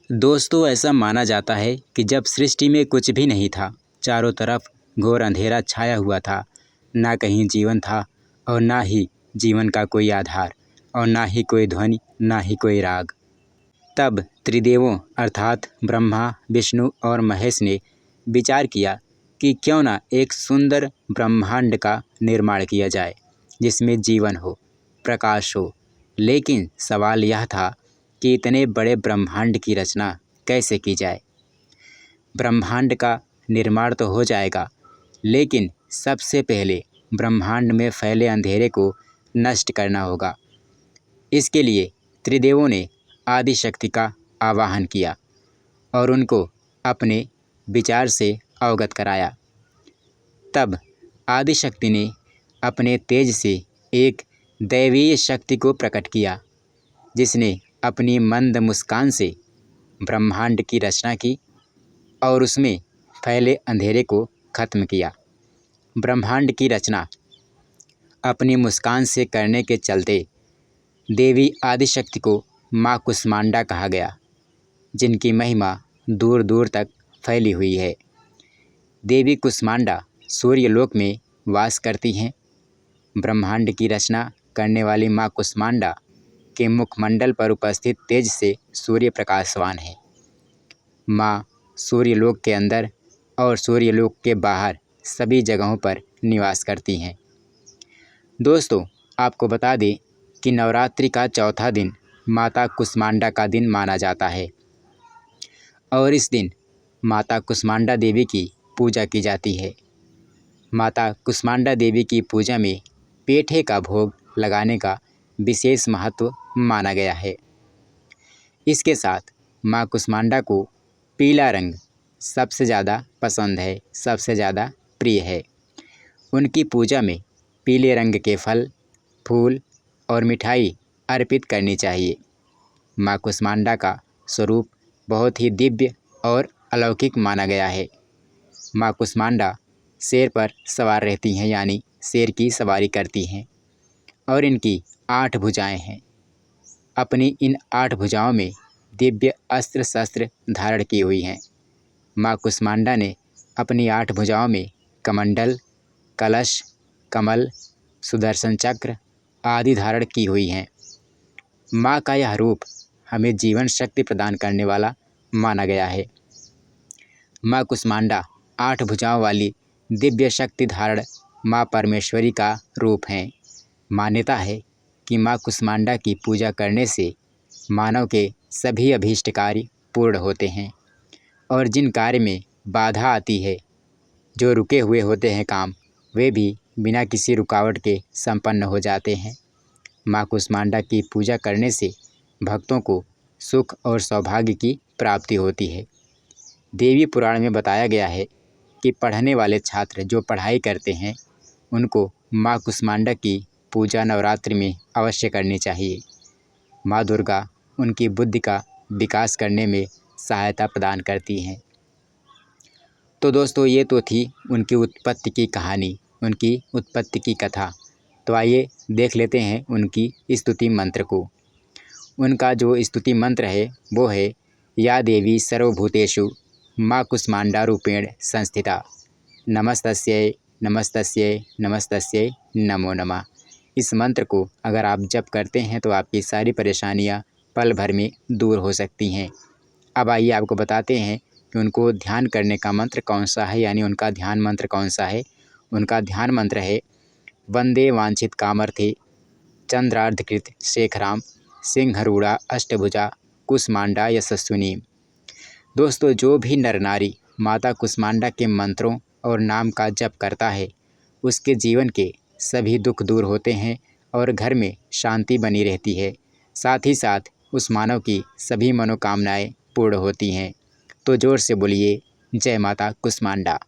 दोस्तों, ऐसा माना जाता है कि जब सृष्टि में कुछ भी नहीं था, चारों तरफ घोर अंधेरा छाया हुआ था, ना कहीं जीवन था और ना ही जीवन का कोई आधार और ना ही कोई ध्वनि, ना ही कोई राग। तब त्रिदेवों अर्थात ब्रह्मा, विष्णु और महेश ने विचार किया कि क्यों ना एक सुंदर ब्रह्मांड का निर्माण किया जाए, जिसमें जीवन हो, प्रकाश हो। लेकिन सवाल यह था कि इतने बड़े ब्रह्मांड की रचना कैसे की जाए। ब्रह्मांड का निर्माण तो हो जाएगा, लेकिन सबसे पहले ब्रह्मांड में फैले अंधेरे को नष्ट करना होगा। इसके लिए त्रिदेवों ने आदि शक्ति का आवाहन किया और उनको अपने विचार से अवगत कराया। तब आदि शक्ति ने अपने तेज से एक दैवीय शक्ति को प्रकट किया, जिसने अपनी मंद मुस्कान से ब्रह्मांड की रचना की और उसमें फैले अंधेरे को खत्म किया। ब्रह्मांड की रचना अपनी मुस्कान से करने के चलते देवी आदिशक्ति को माँ कुष्मांडा कहा गया, जिनकी महिमा दूर दूर तक फैली हुई है। देवी कुष्मांडा सूर्यलोक में वास करती हैं। ब्रह्मांड की रचना करने वाली माँ कुष्मांडा के मुखमंडल पर उपस्थित तेज से सूर्य प्रकाशवान है। माँ सूर्यलोक के अंदर और सूर्यलोक के बाहर सभी जगहों पर निवास करती हैं। दोस्तों, आपको बता दें कि नवरात्रि का चौथा दिन माता कुष्मांडा का दिन माना जाता है और इस दिन माता कुष्मांडा देवी की पूजा की जाती है। माता कुष्मांडा देवी की पूजा में पेठे का भोग लगाने का विशेष महत्व माना गया है। इसके साथ माँ कुष्मांडा को पीला रंग सबसे ज़्यादा पसंद है, सबसे ज़्यादा प्रिय है। उनकी पूजा में पीले रंग के फल, फूल और मिठाई अर्पित करनी चाहिए। माँ कुष्मांडा का स्वरूप बहुत ही दिव्य और अलौकिक माना गया है। माँ कुष्मांडा शेर पर सवार रहती हैं, यानी शेर की सवारी करती हैं और इनकी 8 भुजाएं हैं। अपनी इन 8 भुजाओं में दिव्य अस्त्र शस्त्र धारण की हुई हैं। माँ कुष्मांडा ने अपनी 8 भुजाओं में कमंडल, कलश, कमल, सुदर्शन चक्र आदि धारण की हुई हैं। माँ का यह रूप हमें जीवन शक्ति प्रदान करने वाला माना गया है। माँ कुष्मांडा 8 भुजाओं वाली दिव्य शक्ति धारण माँ परमेश्वरी का रूप हैं। मान्यता है कि माँ कुष्मांडा की पूजा करने से मानव के सभी अभीष्ट कार्य पूर्ण होते हैं और जिन कार्य में बाधा आती है, जो रुके हुए होते हैं काम, वे भी बिना किसी रुकावट के संपन्न हो जाते हैं। माँ कुष्मांडा की पूजा करने से भक्तों को सुख और सौभाग्य की प्राप्ति होती है। देवी पुराण में बताया गया है कि पढ़ने वाले छात्र जो पढ़ाई करते हैं, उनको माँ कुष्मांडा की पूजा नवरात्रि में अवश्य करनी चाहिए। माँ दुर्गा उनकी बुद्धि का विकास करने में सहायता प्रदान करती हैं। तो दोस्तों, ये तो थी उनकी उत्पत्ति की कहानी, उनकी उत्पत्ति की कथा। तो आइए देख लेते हैं उनकी स्तुति मंत्र को। उनका जो स्तुति मंत्र है वो है, या देवी सर्वभूतेषु माँ कुष्मांडा रूपेण संस्थिता, नमस्तस्यै नमस्तस्यै नमस्तस्यै नमो नमः। इस मंत्र को अगर आप जप करते हैं तो आपकी सारी परेशानियां पल भर में दूर हो सकती हैं। अब आइए आपको बताते हैं कि उनको ध्यान करने का मंत्र कौन सा है, यानी उनका ध्यान मंत्र कौन सा है। उनका ध्यान मंत्र है, वंदे वांछित कामर्थे चंद्रार्धकृत शेखराम सिंहरूढ़ा अष्टभुजा कुष्मांडा यशस्विनी। दोस्तों, जो भी नर नारी माता कुष्मांडा के मंत्रों और नाम का जप करता है, उसके जीवन के सभी दुख दूर होते हैं और घर में शांति बनी रहती है। साथ ही साथ उस मानव की सभी मनोकामनाएं पूर्ण होती हैं। तो जोर से बोलिए, जय माता कुष्मांडा।